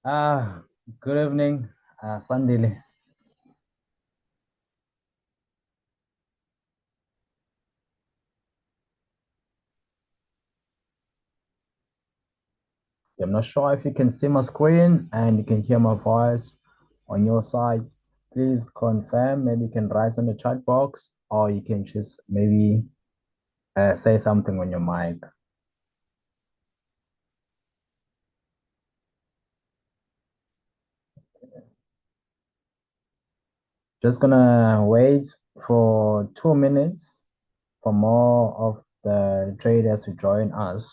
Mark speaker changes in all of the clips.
Speaker 1: Ah, good evening, Sandile. I'm not sure if you can see my screen and you can hear my voice on your side. Please confirm. Maybe you can write on the chat box, or you can just maybe say something on your mic. Just gonna wait for 2 minutes for more of the traders to join us.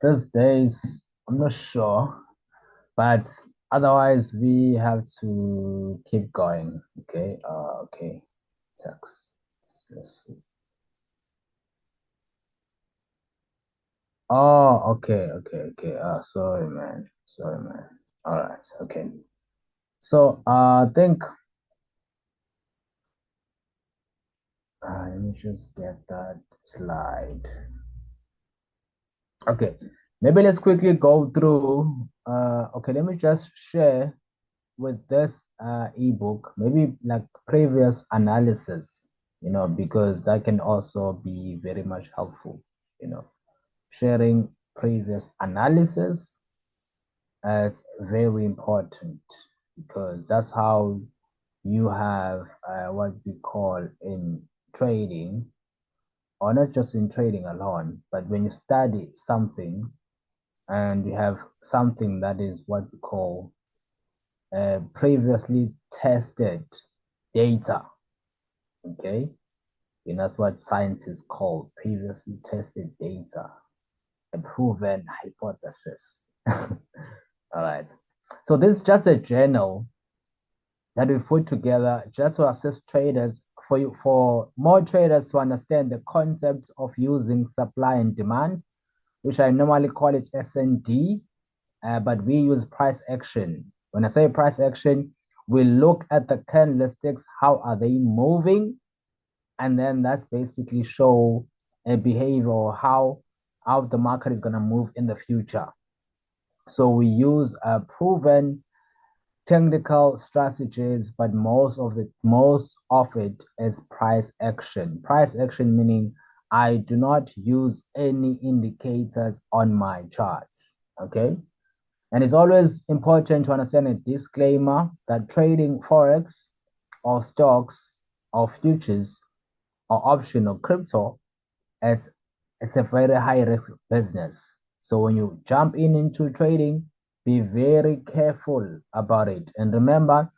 Speaker 1: These days, I'm not sure. But otherwise, we have to keep going. Okay. Okay. Text. Let's see. Oh, okay. Okay. Okay. Sorry, man. Sorry, man. All right. Okay. So, I think, let me just get that slide. Okay. Maybe let's quickly go through. Okay. Let me just share with this ebook, maybe like previous analysis, because that can also be very much helpful, you know, sharing previous analysis. It's very important because that's how you have what we call in trading, or not just in trading alone, but when you study something and you have something that is what we call previously tested data. Okay, and that's what scientists call previously tested data, a proven hypothesis. All right. So this is just a journal that we put together just to assist traders for more traders to understand the concepts of using supply and demand, which I normally call it S&D, but we use price action. When I say price action, we look at the candlesticks, how are they moving? And then that's basically show a behavior or how the market is going to move in the future. So we use proven technical strategies, but most of it is price action. Price action meaning I do not use any indicators on my charts. Okay. And it's always important to understand a disclaimer that trading forex or stocks or futures or option or crypto, it's it's a very high risk business. So when you jump into trading, be very careful about it. And remember,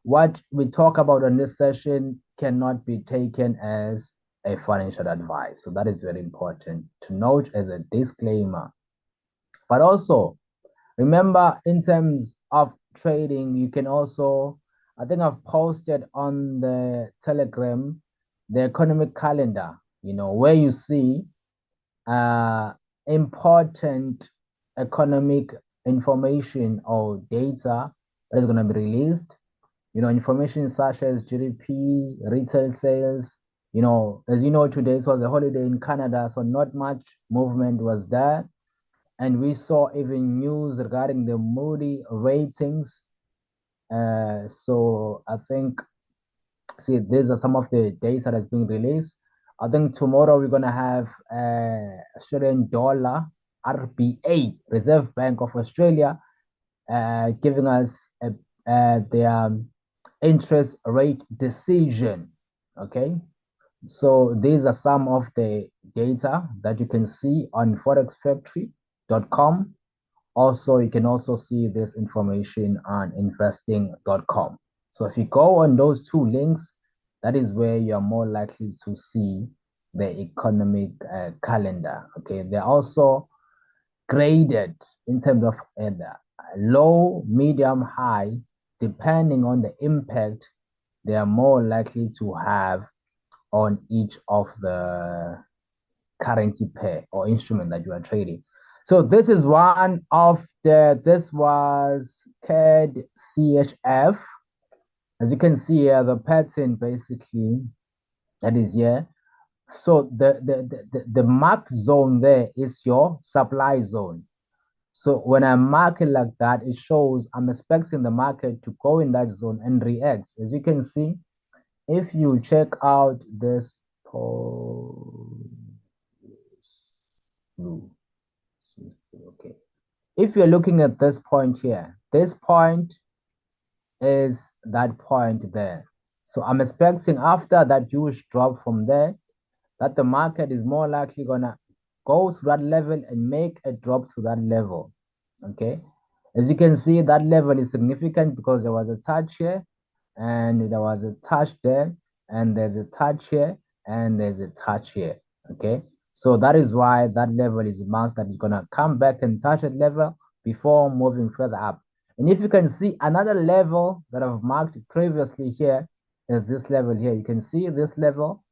Speaker 1: what we talk about on this session cannot be taken as a financial advice. So that is very important to note as a disclaimer. But also, remember, in terms of trading, you can also, I think I've posted on the Telegram, the economic calendar, where you see uh, important economic information or data that is going to be released. Information such as GDP, retail sales. As you know, today was a holiday in Canada, so not much movement was there. And we saw even news regarding the Moody ratings. So I think, see, these are some of the data that's being released. I think tomorrow we're gonna have Australian dollar, RBA, Reserve Bank of Australia, giving us their interest rate decision. Okay, so these are some of the data that you can see on forexfactory.com. Also, you can also see this information on investing.com. So if you go on those two links, that is where you're more likely to see the economic calendar. Okay, they're also graded in terms of low, medium, high, depending on the impact they are more likely to have on each of the currency pair or instrument that you are trading. So this is one of this was CAD CHF. As you can see here, the pattern basically that is here. So the mark zone there is your supply zone. So when I mark it like that, it shows I'm expecting the market to go in that zone and react. As you can see, if you check out this okay. If you're looking at this point here, this point is that point there. So I'm expecting after that huge drop from there, that the market is more likely gonna go to that level and make a drop to that level. Okay. As you can see, that level is significant because there was a touch here, and there was a touch there, and there's a touch here, and there's a touch here. Okay. So that is why that level is marked that it's gonna come back and touch that level before moving further up. And if you can see another level that I've marked previously here is this level here. You can see this level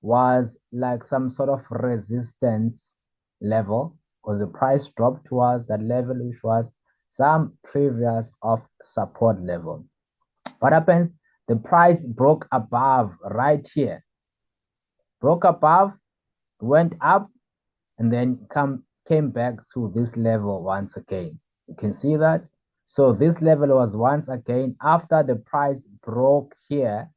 Speaker 1: was like some sort of resistance level because the price dropped towards that level, which was some previous of support level. What happens? The price broke above right here, broke above, went up, and then came back to this level once again. You can see that. So this level was once again after the price broke here,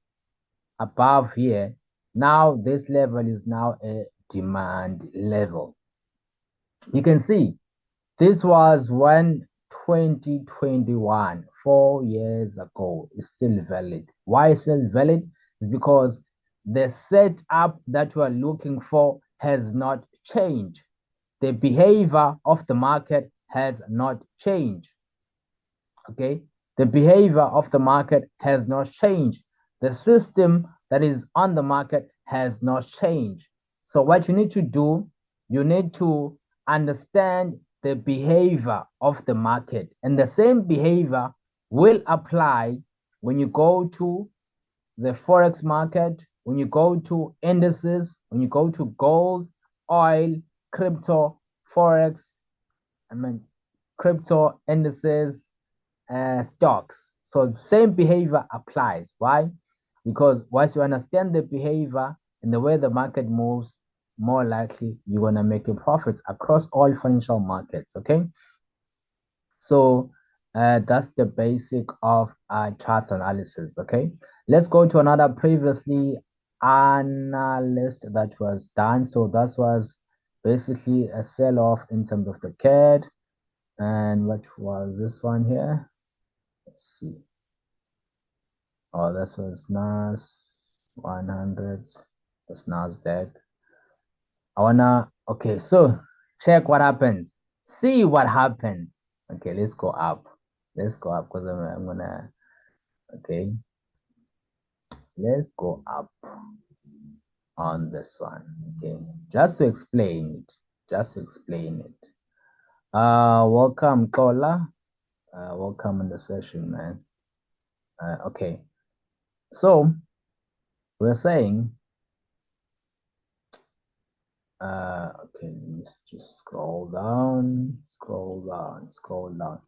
Speaker 1: above here. Now this level is now a demand level. You can see this was when 2021, 4 years ago, is still valid. Why is still valid? It's because the setup that we're looking for has not changed. The behavior of the market has not changed. Okay, the behavior of the market has not changed. The system that is on the market has not changed. So what you need to do, you need to understand the behavior of the market, and the same behavior will apply when you go to the forex market, when you go to indices, when you go to gold, oil, crypto, forex, crypto indices, stocks. So the same behavior applies. Why? Because once you understand the behavior and the way the market moves, more likely you're gonna make your profits across all financial markets. Okay. So that's the basic of chart analysis. Okay. Let's go to another previously analyst that was done. So that was basically a sell-off in terms of the CAD. And what was this one here? Let's see. Oh, this was NAS 100. That's NASDAQ. Okay, so check what happens. See what happens. Okay, let's go up. Let's go up because I'm gonna, okay, let's go up on this one. Okay, just to explain it. Just to explain it. Welcome, Kola. Welcome in the session, man. Okay, so we're saying, okay, let's just scroll down, scroll down, scroll down.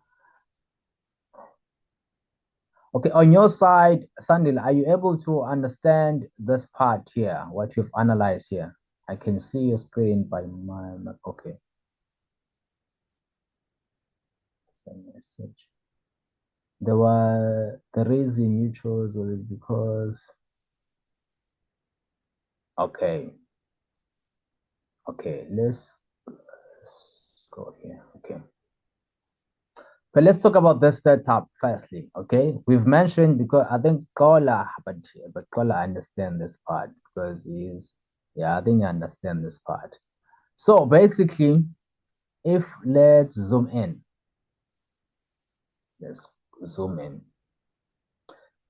Speaker 1: Okay, on your side, Sandil, are you able to understand this part here, what you've analyzed here? I can see your screen by my, okay. Send message. The reason you chose was because, okay. Okay, let's go here, okay. But let's talk about this setup firstly, okay? We've mentioned because I think Kola, but Kola understand this part because he's, yeah, I think I understand this part. So basically, if let's zoom in, let's zoom in.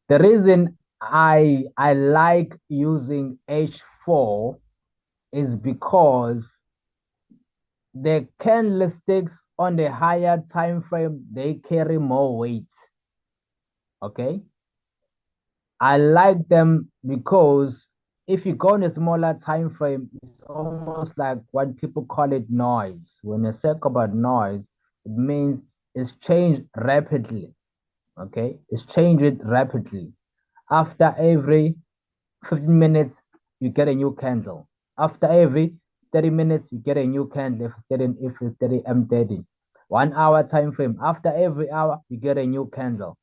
Speaker 1: The reason I like using H4 is because the candlesticks on the higher time frame, they carry more weight. Okay, I like them because if you go on a smaller time frame, it's almost like what people call it noise. When I say about noise, it means it's changed rapidly. Okay, it's changed rapidly. After every 15 minutes, you get a new candle. After every 30 minutes, you get a new candle if it's 30 M30. 1 hour time frame. After every hour, you get a new candle.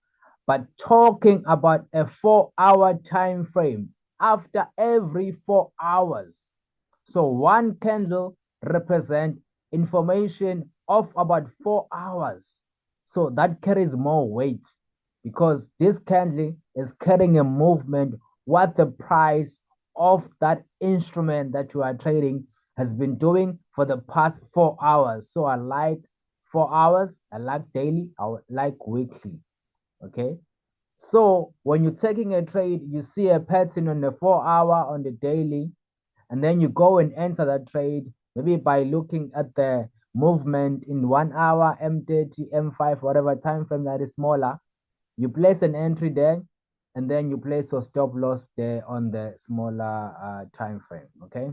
Speaker 1: But talking about a 4-hour time frame, after every 4 hours. So one candle represents information of about 4 hours. So that carries more weight because this candle is carrying a movement what the price of that instrument that you are trading has been doing for the past 4 hours. So I like 4 hours, I like daily, I like weekly. Okay. So when you're taking a trade, you see a pattern on the 4 hour, on the daily, and then you go and enter that trade, maybe by looking at the movement in 1 hour, M30, M5, whatever time frame that is smaller. You place an entry there, and then you place your stop loss there on the smaller time frame. Okay.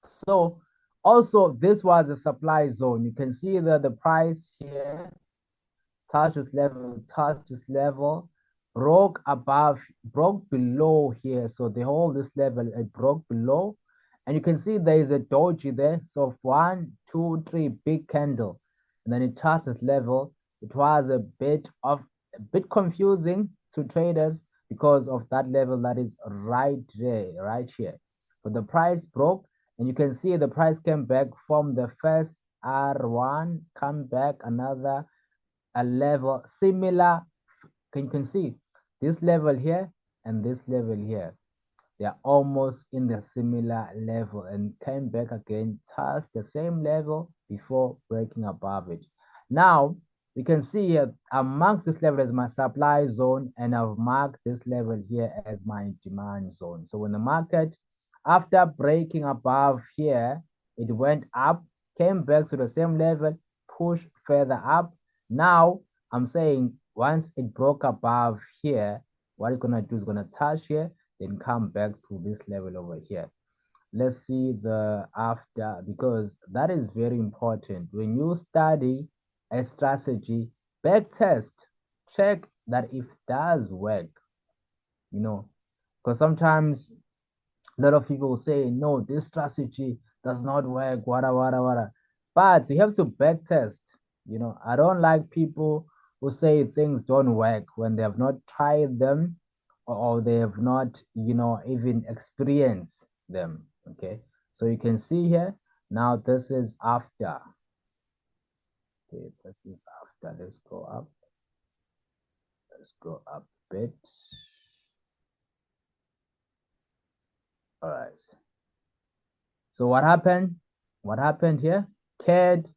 Speaker 1: So also this was a supply zone. You can see that the price here touch this level, broke above, broke below here. So the whole this level, it broke below. And you can see there is a doji there. So 1, 2, 3, big candle. And then it touched this level. It was a bit confusing to traders because of that level that is right there, right here. So the price broke, and you can see the price came back from the first R1, come back another a level similar. You can see this level here and this level here. They are almost in the similar level and came back again, touched the same level before breaking above it. Now, we can see here, I've marked this level as my supply zone and I've marked this level here as my demand zone. So when the market, after breaking above here, it went up, came back to the same level, pushed further up. Now, I'm saying once it broke above here, what it's going to do is going to touch here, then come back to this level over here. Let's see the after, because that is very important. When you study a strategy, back test, check that if it does work, because sometimes a lot of people say, no, this strategy does not work, wada. But you have to back test. I don't like people who say things don't work when they have not tried them or they have not, even experienced them. Okay. So you can see here, now this is after. Okay, this is after. Let's go up. Let's go up a bit. All right. So what happened? What happened here? CAD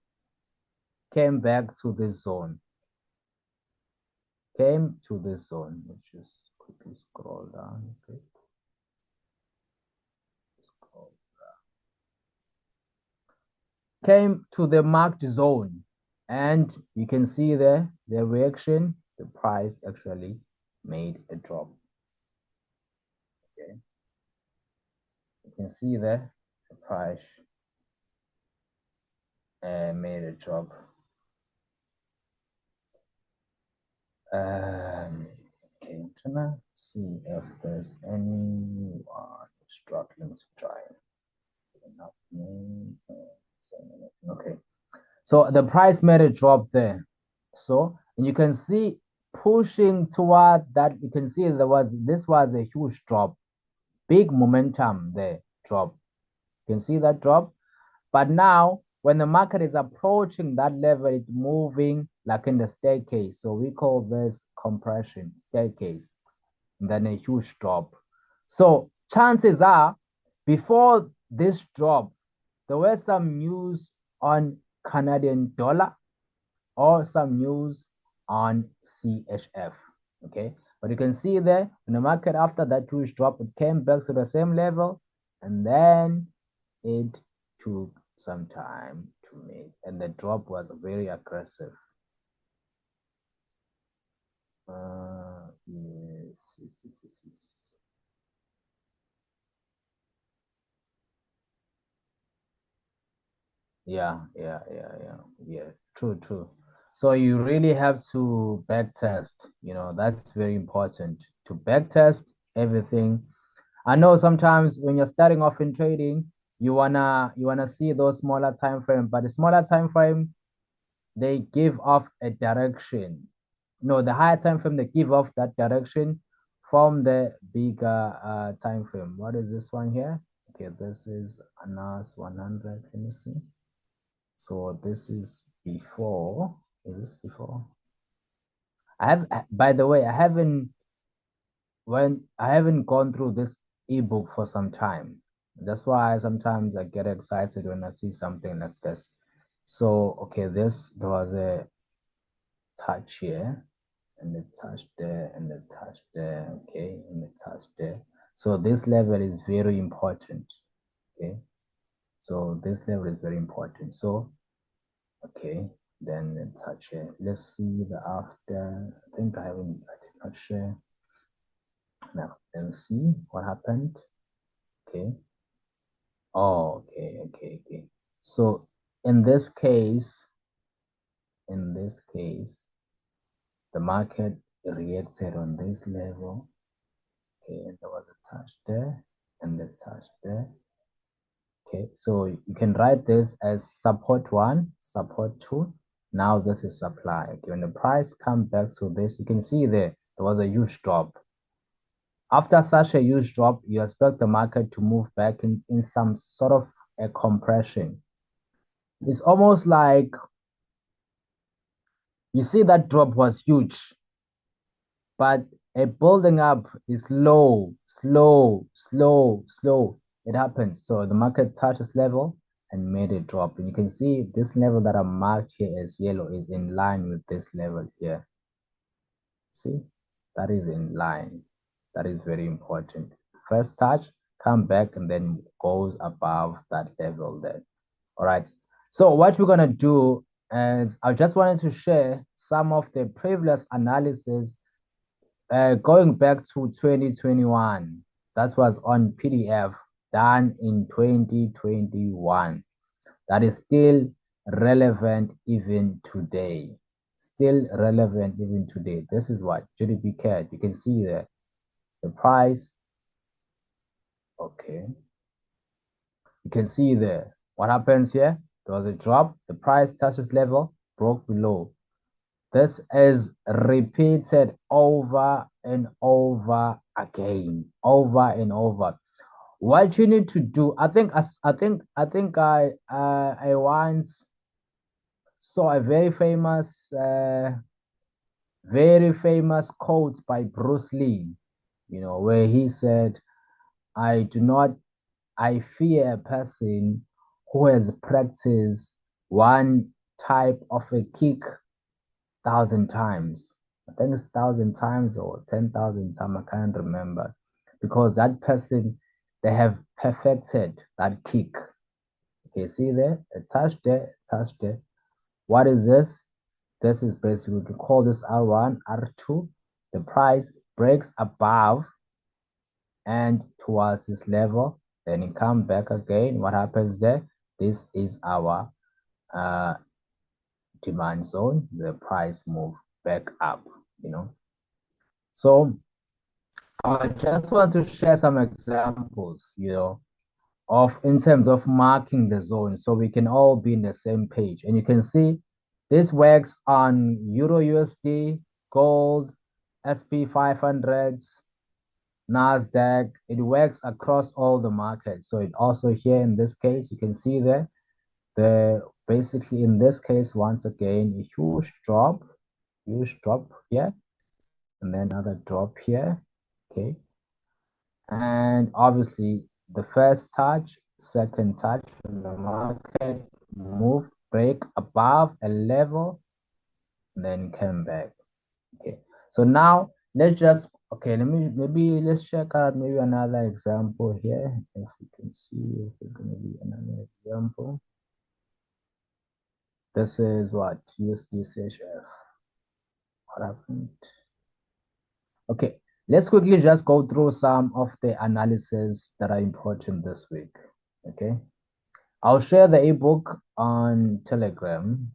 Speaker 1: came back to this zone. Came to this zone. Let's just quickly scroll down. Okay. Scroll down. Came to the marked zone. And you can see there the reaction, the price actually made a drop. Okay. You can see there the price made a drop. Okay, I'm trying to see if there's anyone struggling to try. Okay, so the price made a drop there. So, and you can see pushing toward that, you can see this was a huge drop, big momentum there, drop. You can see that drop. But now, when the market is approaching that level, it's moving like in the staircase. So we call this compression staircase, and then a huge drop. So chances are, before this drop, there were some news on Canadian dollar or some news on CHF. Okay, but you can see there in the market after that huge drop, it came back to the same level, and then it took some time to make, and the drop was very aggressive. Yes. Yeah. True. So you really have to back test. That's very important to back test everything. I know sometimes when you're starting off in trading, you wanna see those smaller time frame, but the smaller time frame, they give off a direction. No, the higher time frame, they give off that direction from the bigger time frame. What is this one here? Okay, this is NAS 100. Let me see. So this is before. Is this before? I have, by the way, I haven't gone through this ebook for some time. That's why sometimes I get excited when I see something like this. So, okay, there was a touch here, and the touch there, and the touch there, okay, and the touch there. So this level is very important, okay? So this level is very important. So, okay, then the touch here. Let's see the after. I think I did not share. Now, let's see what happened. Okay. Oh, okay. So in this case, the market reacted on this level. Okay, and there was a touch there and the touch there. Okay, so you can write this as support one, support two. Now this is supply. Okay, when the price comes back to this, you can see there was a huge drop. After such a huge drop, you expect the market to move back in some sort of a compression. It's almost like you see that drop was huge, but a building up is slow. It happens. So the market touches level and made a drop. And you can see this level that I marked here as yellow is in line with this level here. See, that is in line. That is very important. First touch, come back, and then goes above that level there. All right. So what we're going to do is I just wanted to share some of the previous analysis going back to 2021. That was on PDF done in 2021. That is still relevant even today. Still relevant even today. This is what GDP CAD. You can see there the price. Okay. You can see there what happens here. There was a drop. The price touches level, broke below. This is repeated over and over again, over and over. What you need to do, I once saw a very famous quote by Bruce Lee, where he said, "I do not, I fear a person who has practiced one type of a kick 1,000 times." I think it's 1,000 times or 10,000 times. I can't remember, because that person, they have perfected that kick. Okay, see there, a touch there, a touch there. What is this? This is basically, we call this R1, R2. The price breaks above and towards this level, then it comes back again. What happens there? This is our demand zone. The price move back up, So I just want to share some examples, of in terms of marking the zone, so we can all be in the same page. And you can see this works on Euro USD, gold, SP 500s, NASDAQ. It works across all the markets. So it also here in this case, you can see there, basically in this case, once again, a huge drop here, and then another drop here. Okay. And obviously the first touch, second touch from the market moved, break above a level, and then came back. Okay. So now let's just, okay, let's check out maybe another example here. If you can see, if there's going to be another example. This is what? Usdchf. What happened? Okay, let's quickly just go through some of the analysis that are important this week. Okay, I'll share the ebook on Telegram,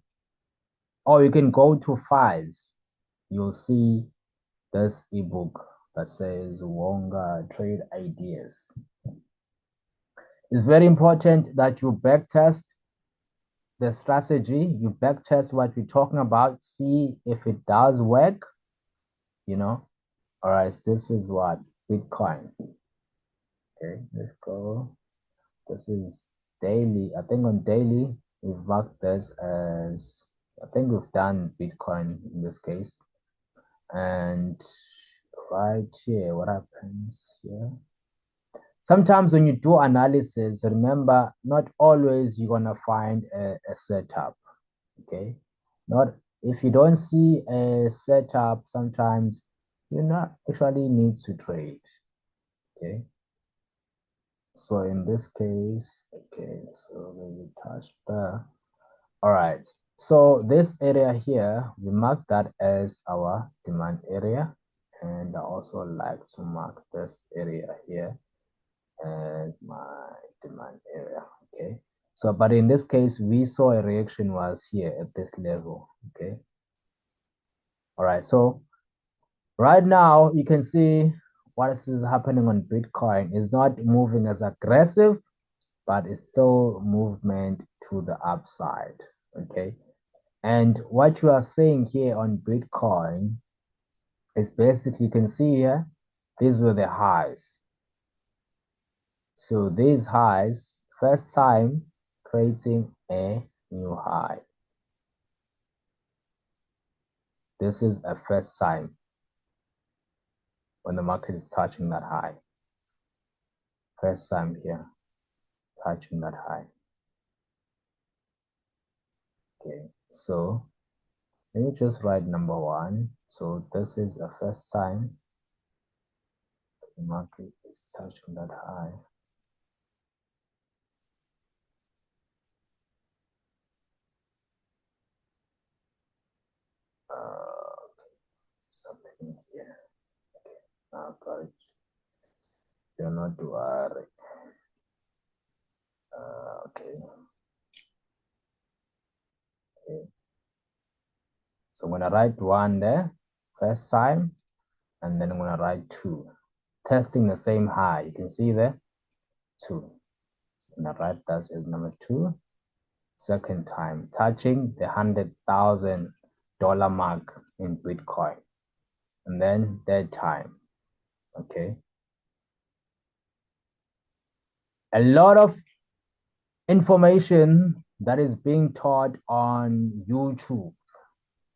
Speaker 1: or you can go to files. You'll see this ebook that says Wonga Trade Ideas. It's very important that you backtest the strategy, you backtest what we're talking about, see if it does work, you know. All right, this is what Bitcoin. Okay, let's go. This is daily. I think on daily, we've marked this as, I think we've done Bitcoin in this case. And right here, what happens here? Sometimes when you do analysis, remember, not always you're gonna find a setup, okay? Not, if you don't see a setup, sometimes you're not actually needs to trade, okay? So in this case, okay, so we touch there. All right, so this area here, we mark that as our demand area. And I also like to mark this area here as my demand area, okay? So, but in this case, we saw a reaction was here at this level, okay? All right, so right now you can see what is happening on Bitcoin is not moving as aggressive, but it's still movement to the upside, okay? And what you are seeing here on Bitcoin is basically, you can see here, these were the highs. So these highs, first time creating a new high. This is a first sign when the market is touching that high. First time here, touching that high. Okay, so let me just write number one. So this is the first time the market is touching that high. Something here. Okay, now got it. Do not worry. Okay. Okay. So I'm gonna write one there, first time, and then I'm gonna write two. Testing the same high. You can see there, two. I'm gonna write that as number two. Second time, touching the $100,000 mark in Bitcoin. And then third time. Okay. A lot of information that is being taught on YouTube.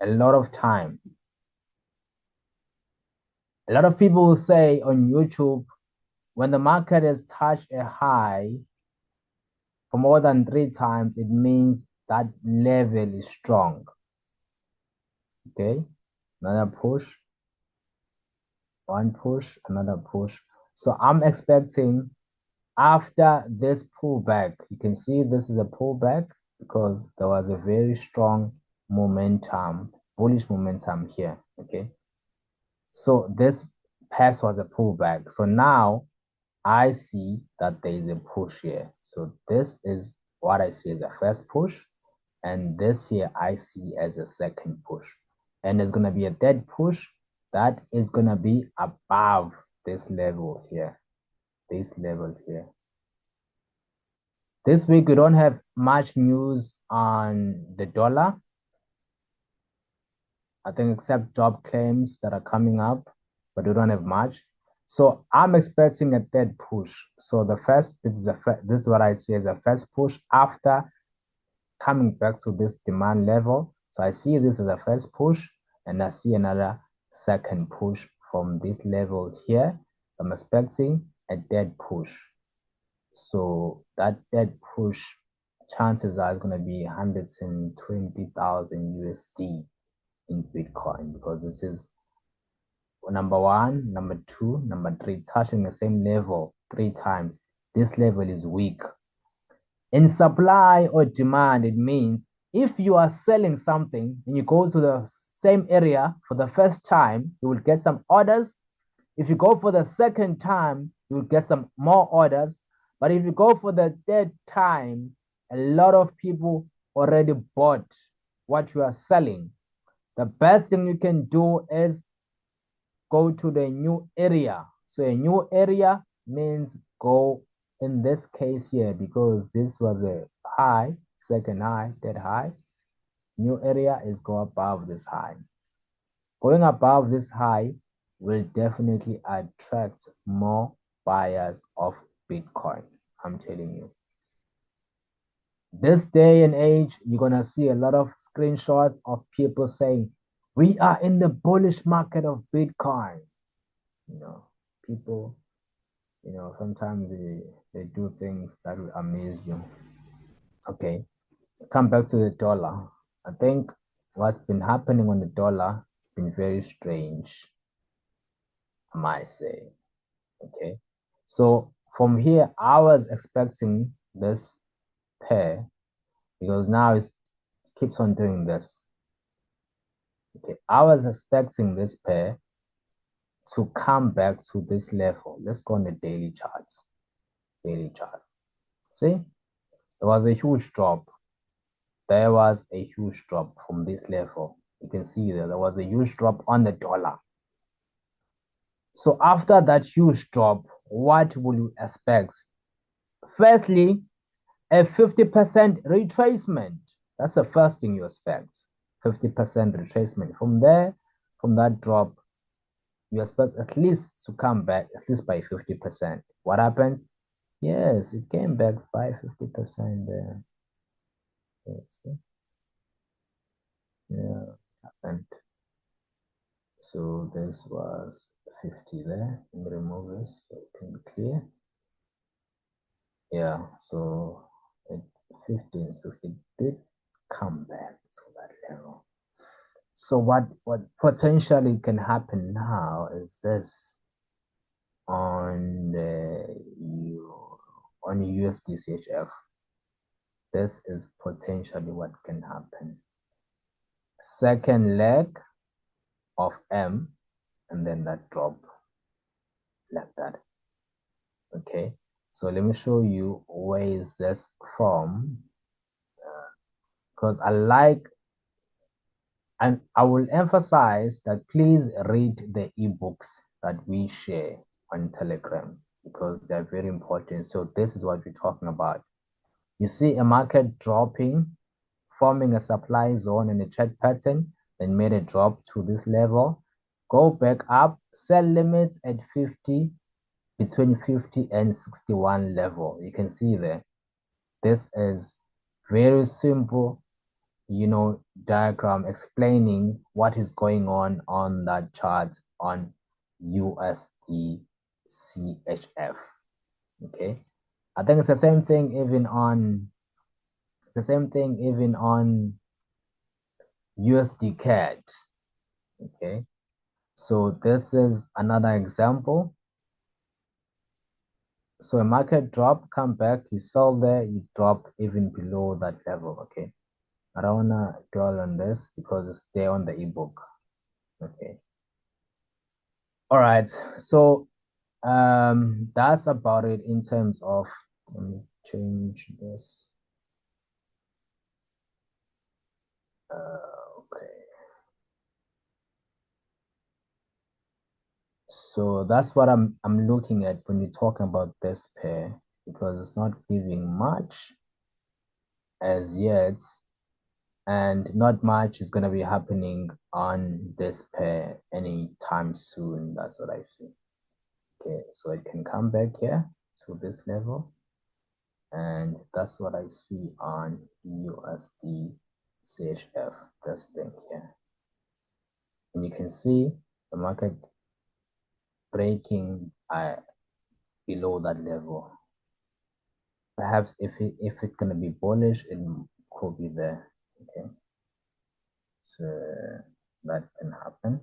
Speaker 1: A lot of time. A lot of people will say on YouTube, when the market has touched a high for more than 3 times, it means that level is strong. Okay, another push, one push, another push. So I'm expecting after this pullback, you can see this is a pullback because there was a very strong momentum, bullish momentum here. Okay, so this perhaps was a pullback. So now I see that there is a push here. So this is what I see as a first push. And this here I see as a second push. And there's going to be a third push that is going to be above this levels here. This level here. This week we don't have much news on the dollar. I think except job claims that are coming up, but we don't have much. So I'm expecting a third push. So the first, this is what I see as a first push after coming back to this demand level. So I see this as a first push, and I see another second push from this level here. So I'm expecting a third push. So that third push, chances are it's going to be 120,000 USD in Bitcoin, because this is number one, number two, number three, touching the same level 3 times. This level is weak. In supply or demand, it means if you are selling something and you go to the same area for the first time, you will get some orders. If you go for the second time, you will get some more orders. But if you go for the third time, a lot of people already bought what you are selling. The best thing you can do is go to the new area. So a new area means go in this case here, because this was a high, second high, third high. New area is go above this high. Going above this high will definitely attract more buyers of Bitcoin. I'm telling you. This day and age, you're going to see a lot of screenshots of people saying, we are in the bullish market of Bitcoin. You know, people, sometimes they do things that will amaze you. Okay, come back to the dollar. I think what's been happening on the dollar has been very strange, I might say. Okay, so from here, I was expecting this pair because now it keeps on doing this. Okay, I was expecting this pair to come back to this level. Let's go on the daily charts. Daily chart. See, there was a huge drop. There was a huge drop from this level. You can see there was a huge drop on the dollar. So after that huge drop, what will you expect? Firstly, a 50% retracement. That's the first thing you expect. 50% retracement. From there, from that drop, you expect at least to come back at least by 50%. What happened? Yes, it came back by 50% there. Yes. Yeah, happened. So this was 50 there. Let me remove this so it can be clear. Yeah, so it 50 and 60 did come back to that level. So what potentially can happen now is this on the on USDCHF. This is potentially what can happen. Second leg of M, and then that drop like that. Okay, so let me show you where is this from, because and I will emphasize that please read the ebooks that we share on Telegram because they're very important. So this is what we're talking about. You see a market dropping, forming a supply zone in a chart pattern, then made a drop to this level, go back up, sell limits at 50, between 50 and 61 level. You can see there. This is very simple, diagram explaining what is going on that chart on USDCHF. Okay, I think it's the same thing even on USD CAD. Okay, so this is another example. So a market drop, come back, you sell there, you drop even below that level. Okay, I don't wanna dwell on this because it's there on the ebook. Okay. All right. So that's about it in terms of, let me change this. Okay. So that's what I'm looking at when we're talking about this pair, because it's not giving much as yet, and not much is going to be happening on this pair anytime soon. That's what I see. Okay, so it can come back here to this level, and that's what I see on USD CHF, this thing here. And you can see the market breaking below that level. Perhaps if it's gonna be bullish, it could be there. Okay, so that can happen,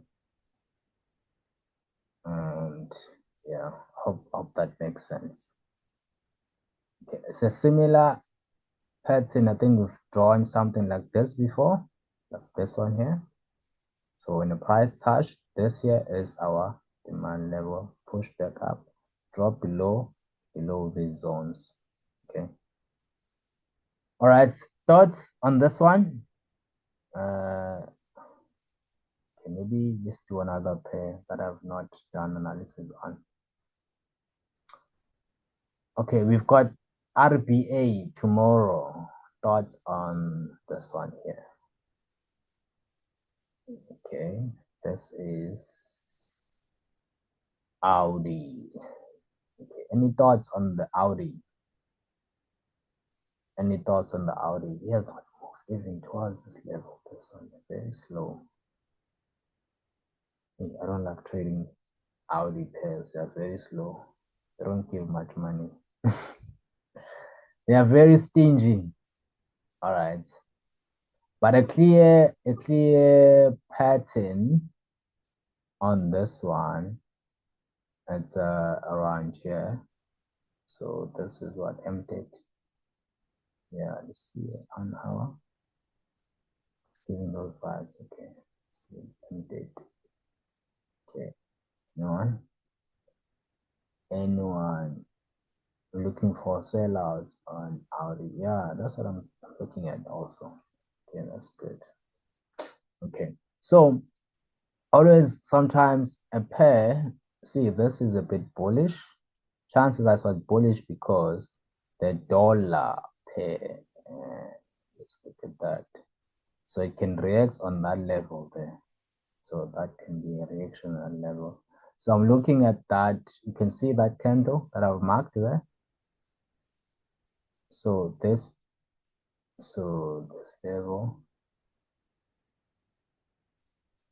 Speaker 1: and yeah, hope that makes sense. Okay, it's a similar pattern. I think we've drawn something like this before, like this one here. So when the price touched, this here is our demand level, push back up, drop below these zones. Okay. All right, thoughts on this one? Okay, maybe let's do another pair that I've not done analysis on. Okay, we've got RBA tomorrow. thoughts on this one here? Okay, this is Audi. Okay, any thoughts on the Audi? Any thoughts on the Audi? He has not moved even towards this level. This one is very slow. I don't like trading Audi pairs. They are very slow. They don't give much money. They are very stingy. All right. But a clear pattern on this one. It's around here. So this is what emptied. Yeah, let's see on hour. Giving those vibes. Okay. See emptied. Okay. Anyone looking for sellouts on Audi? Yeah, that's what I'm looking at also. Okay, that's good. Okay, so always sometimes a pair, see, this is a bit bullish. Chances are it's bullish because the dollar pair, let's look at that. So it can react on that level there. So that can be a reaction at that level. So I'm looking at that. You can see that candle that I've marked there. So this level.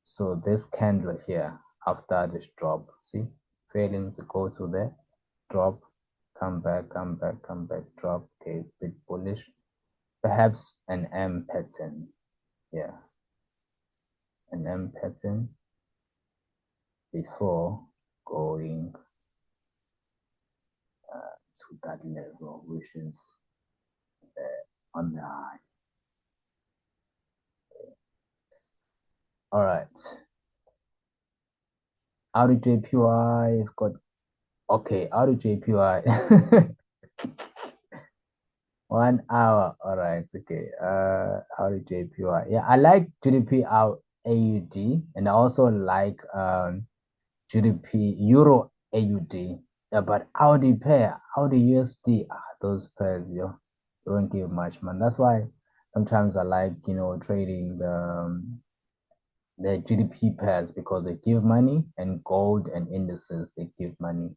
Speaker 1: So this candle here after this drop, see, failing to go to the drop, come back, drop, okay, bit bullish. Perhaps an M pattern. Yeah. An M pattern before going to that level, which is on the high. All right. Usdjpy, you've got, okay, Usdjpy. 1 hour. All right. Okay. Usdjpy. Yeah, I like GDP AUD, and I also like GDP Euro AUD. Yeah, but Audi pair, Audi USD, those pairs, don't give much, man. That's why sometimes I like, trading the GDP pairs because they give money, and gold and indices they give money.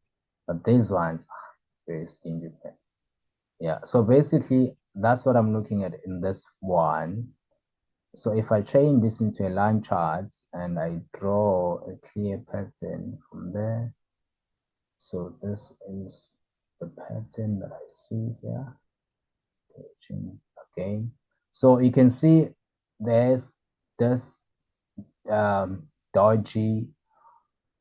Speaker 1: But these ones, very stingy pair. Yeah, so basically that's what I'm looking at in this one. So if I change this into a line chart and I draw a clear pattern from there, so this is the pattern that I see here. Okay, change again. So you can see there's this dodgy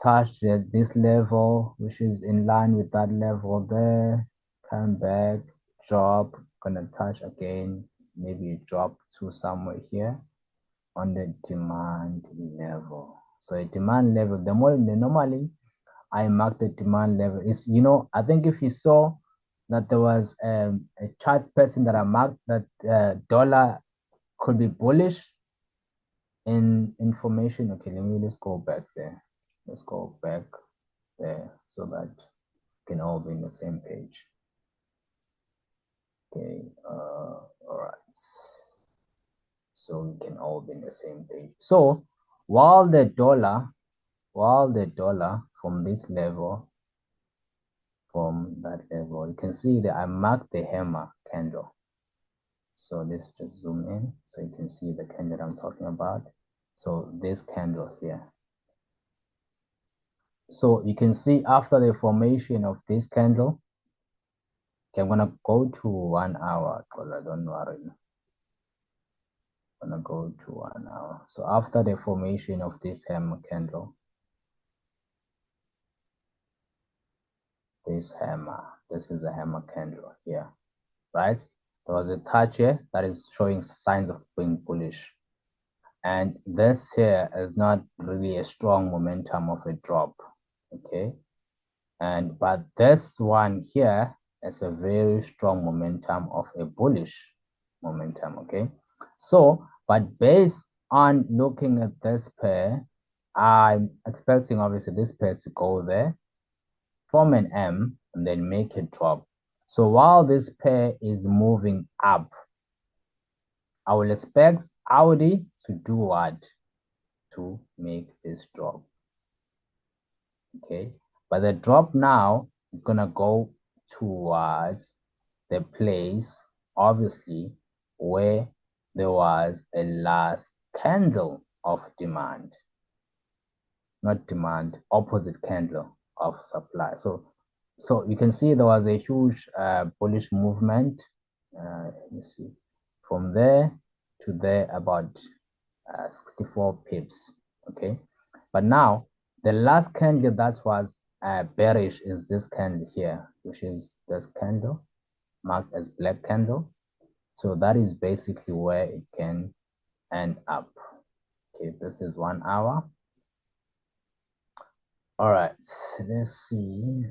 Speaker 1: touched at this level, which is in line with that level there. Come back, drop, gonna touch again, maybe drop to somewhere here on the demand level. So a demand level, the more normally I mark the demand level is, I think if you saw that there was a chart person that I marked that dollar could be bullish in information. Okay, let's go back there. Let's go back there so that we can all be in the same page. Okay, all right. So we can all be in the same page. So while the dollar from this level, from that level, you can see that I marked the hammer candle. So let's just zoom in so you can see the candle I'm talking about. So this candle here. So you can see after the formation of this candle, okay, I'm gonna go to 1 hour because I don't worry. I'm gonna go to 1 hour. So after the formation of this hammer candle, this is a hammer candle here, right? There was a touch here that is showing signs of being bullish. And this here is not really a strong momentum of a drop, okay? But this one here is a very strong momentum of a bullish momentum, okay? So, but based on looking at this pair, I'm expecting obviously this pair to go there, form an M, and then make a drop. So while this pair is moving up, I will expect Audi to do what? To make this drop. Okay, but the drop now is gonna go towards the place, obviously, where there was a last candle of demand, not demand, opposite candle of supply. So you can see there was a huge bullish movement. Let me see, from there to there, about 64 pips. Okay, but now the last candle that was bearish is this candle here, which is this candle marked as black candle. So that is basically where it can end up. Okay, this is 1 hour. All right, let's see.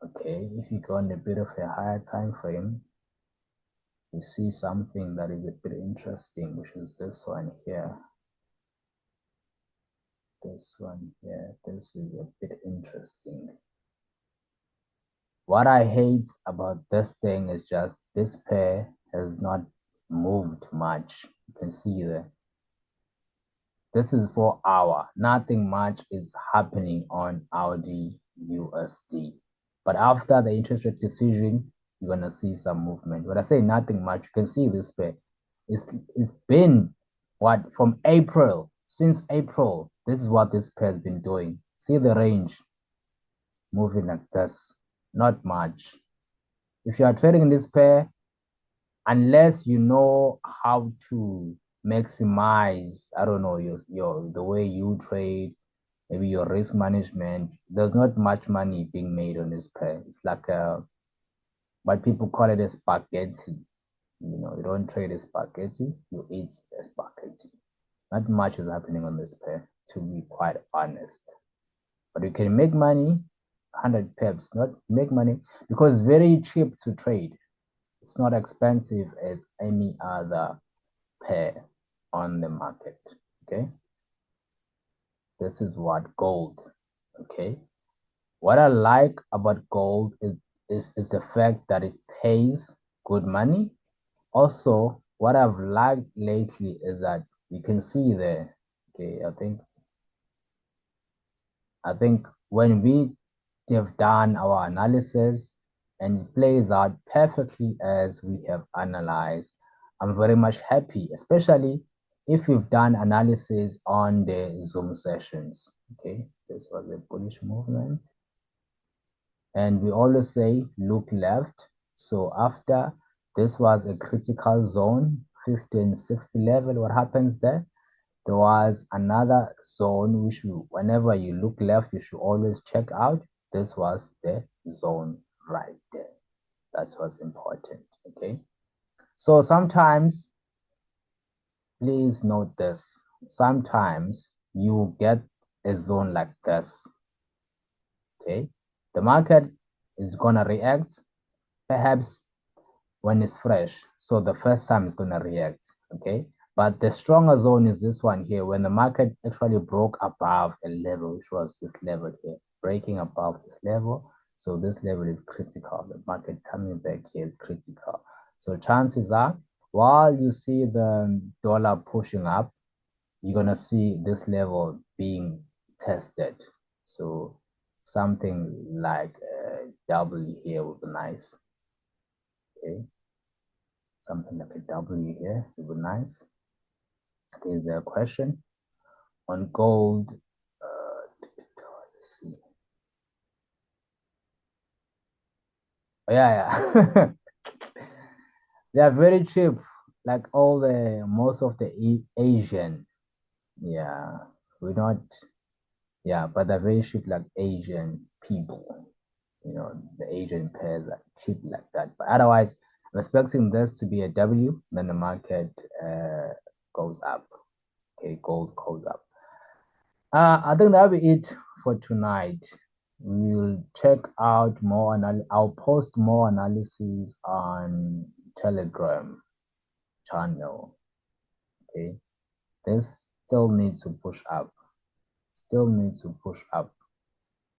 Speaker 1: Okay, if you go on a bit of a higher time frame, you see something that is a bit interesting, which is this one here. This one here, this is a bit interesting. What I hate about this thing is just this pair has not moved much. You can see there. This is 4 hour. Nothing much is happening on Audi USD. But after the interest rate decision, you're gonna see some movement. When I say nothing much, you can see this pair. It's been what, from April. Since April, this is what this pair has been doing. See the range moving like this. Not much. If you are trading in this pair, unless you know how to maximize, I don't know, your the way you trade, maybe your risk management, there's not much money being made on this pair. It's like what people call it a spaghetti. You know, you don't trade a spaghetti, you eat a spaghetti. Not much is happening on this pair, to be quite honest. But you can make money, 100 pips, not make money, because it's very cheap to trade. It's not expensive as any other pair on the market. Okay, this is what gold. Okay, what I like about gold is the fact that it pays good money. Also, what I've liked lately is that you can see there. Okay, I think when we have done our analysis and it plays out perfectly as we have analyzed, I'm very much happy, especially if you've done analysis on the Zoom sessions. Okay, this was a bullish movement. And we always say look left. So after this was a critical zone, 50 and 60 level, what happens there? There was another zone which whenever you look left, you should always check out. This was the zone right there. That's what's important. Okay. So sometimes, please note this. Sometimes you get a zone like this. Okay. The market is gonna react perhaps when it's fresh. So the first time it's gonna react. Okay. But the stronger zone is this one here, when the market actually broke above a level, which was this level here, breaking above this level. So this level is critical. The market coming back here is critical. So chances are, while you see the dollar pushing up, you're gonna see this level being tested. So something like W here would be nice. Okay, something like a W here would be nice. Is there a question on gold? Let's see. Oh, yeah. They are very cheap, like most of the Asian. Yeah, we're not. Yeah, but they're very cheap, like Asian people. You know, the Asian pairs are cheap like that. But otherwise, I'm expecting this to be a W, then the market goes up. Okay, gold goes up. I think that'll be it for tonight. We'll check out more, and I'll post more analysis on Telegram channel. Okay, this still needs to push up. Still needs to push up.